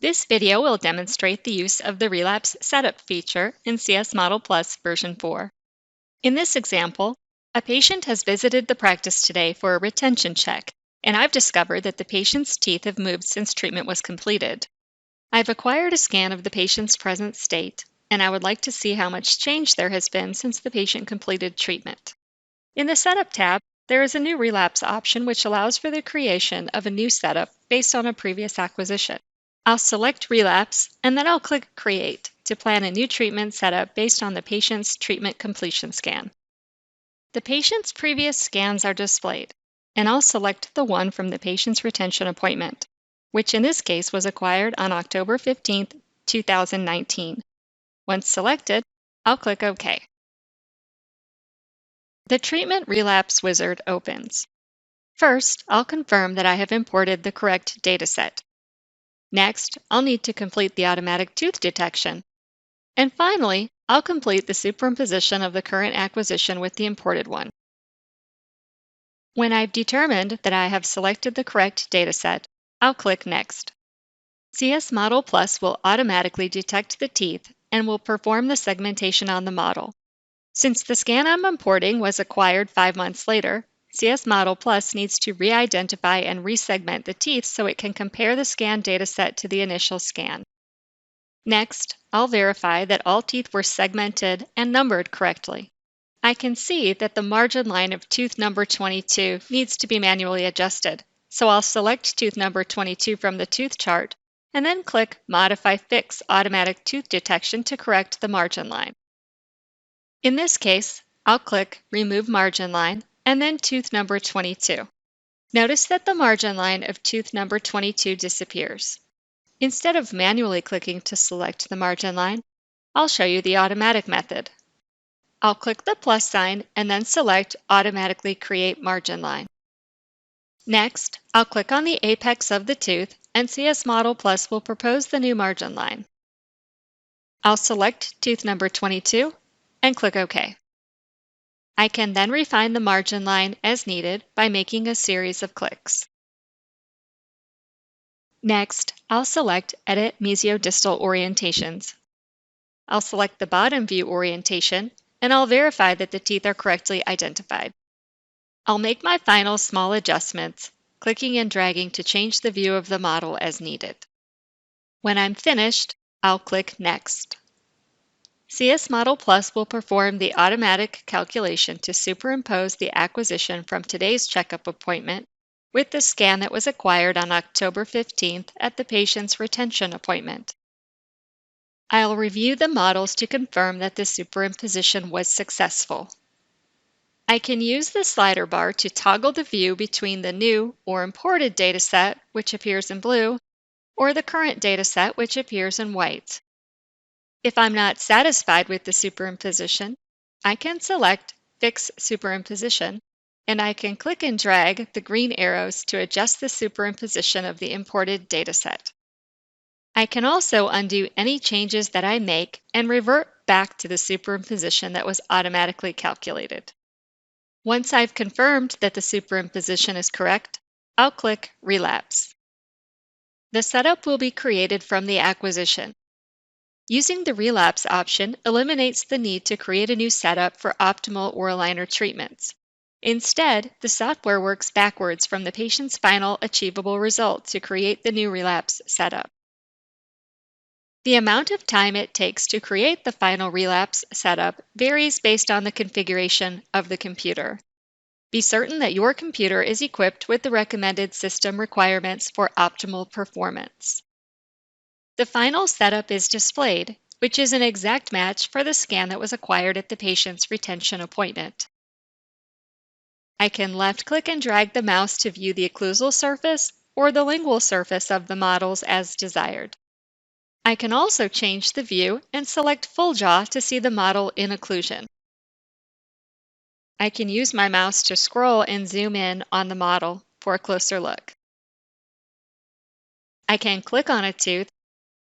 This video will demonstrate the use of the Relapse Setup feature in CS Model Plus version 4. In this example, a patient has visited the practice today for a retention check, and I've discovered that the patient's teeth have moved since treatment was completed. I've acquired a scan of the patient's present state, and I would like to see how much change there has been since the patient completed treatment. In the Setup tab, there is a new Relapse option which allows for the creation of a new setup based on a previous acquisition. I'll select Relapse, and then I'll click Create to plan a new treatment setup based on the patient's treatment completion scan. The patient's previous scans are displayed, and I'll select the one from the patient's retention appointment, which in this case was acquired on October 15, 2019. Once selected, I'll click OK. The Treatment Relapse wizard opens. First, I'll confirm that I have imported the correct dataset. Next, I'll need to complete the automatic tooth detection. And finally, I'll complete the superimposition of the current acquisition with the imported one. When I've determined that I have selected the correct dataset, I'll click Next. CS Model Plus will automatically detect the teeth and will perform the segmentation on the model. Since the scan I'm importing was acquired 5 months later, CS Model Plus needs to re-identify and resegment the teeth so it can compare the scan dataset to the initial scan. Next, I'll verify that all teeth were segmented and numbered correctly. I can see that the margin line of tooth number 22 needs to be manually adjusted, so I'll select tooth number 22 from the tooth chart and then click Modify Fix Automatic Tooth Detection to correct the margin line. In this case, I'll click Remove Margin Line and then tooth number 22. Notice that the margin line of tooth number 22 disappears. Instead of manually clicking to select the margin line, I'll show you the automatic method. I'll click the plus sign and then select Automatically Create Margin Line. Next, I'll click on the apex of the tooth and CS Model Plus will propose the new margin line. I'll select tooth number 22 and click OK. I can then refine the margin line as needed by making a series of clicks. Next, I'll select Edit Mesiodistal Orientations. I'll select the bottom view orientation, and I'll verify that the teeth are correctly identified. I'll make my final small adjustments, clicking and dragging to change the view of the model as needed. When I'm finished, I'll click Next. CS Model Plus will perform the automatic calculation to superimpose the acquisition from today's checkup appointment with the scan that was acquired on October 15th at the patient's retention appointment. I'll review the models to confirm that the superimposition was successful. I can use the slider bar to toggle the view between the new or imported dataset, which appears in blue, or the current dataset, which appears in white. If I'm not satisfied with the superimposition, I can select Fix Superimposition, and I can click and drag the green arrows to adjust the superimposition of the imported dataset. I can also undo any changes that I make and revert back to the superimposition that was automatically calculated. Once I've confirmed that the superimposition is correct, I'll click Relapse. The setup will be created from the acquisition. Using the Relapse option eliminates the need to create a new setup for optimal oral liner treatments. Instead, the software works backwards from the patient's final achievable result to create the new Relapse setup. The amount of time it takes to create the final Relapse setup varies based on the configuration of the computer. Be certain that your computer is equipped with the recommended system requirements for optimal performance. The final setup is displayed, which is an exact match for the scan that was acquired at the patient's retention appointment. I can left-click and drag the mouse to view the occlusal surface or the lingual surface of the models as desired. I can also change the view and select full jaw to see the model in occlusion. I can use my mouse to scroll and zoom in on the model for a closer look. I can click on a tooth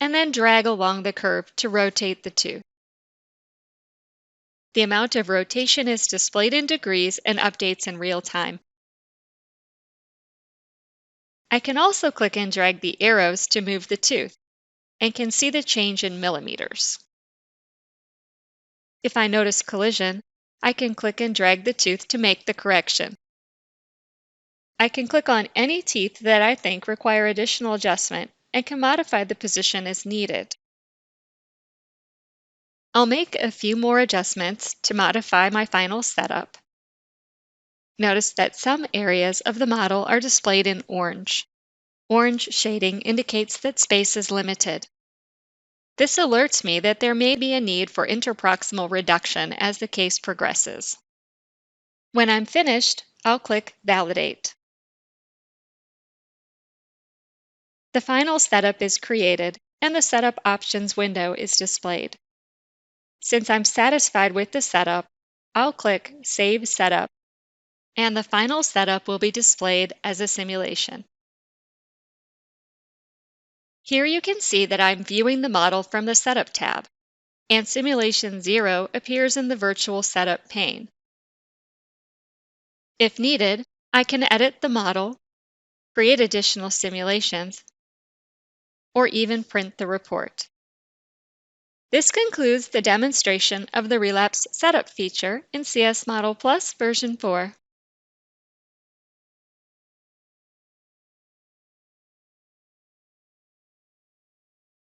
and then drag along the curve to rotate the tooth. The amount of rotation is displayed in degrees and updates in real time. I can also click and drag the arrows to move the tooth. and can see the change in millimeters. If I notice collision, I can click and drag the tooth to make the correction. I can click on any teeth that I think require additional adjustment and can modify the position as needed. I'll make a few more adjustments to modify my final setup. Notice that some areas of the model are displayed in orange. Orange shading indicates that space is limited. This alerts me that there may be a need for interproximal reduction as the case progresses. When I'm finished, I'll click Validate. The final setup is created, and the Setup Options window is displayed. Since I'm satisfied with the setup, I'll click Save Setup, and the final setup will be displayed as a simulation. Here you can see that I'm viewing the model from the Setup tab, and Simulation 0 appears in the Virtual Setup pane. If needed, I can edit the model, create additional simulations, or even print the report. This concludes the demonstration of the Relapse Setup feature in CS Model Plus version 4.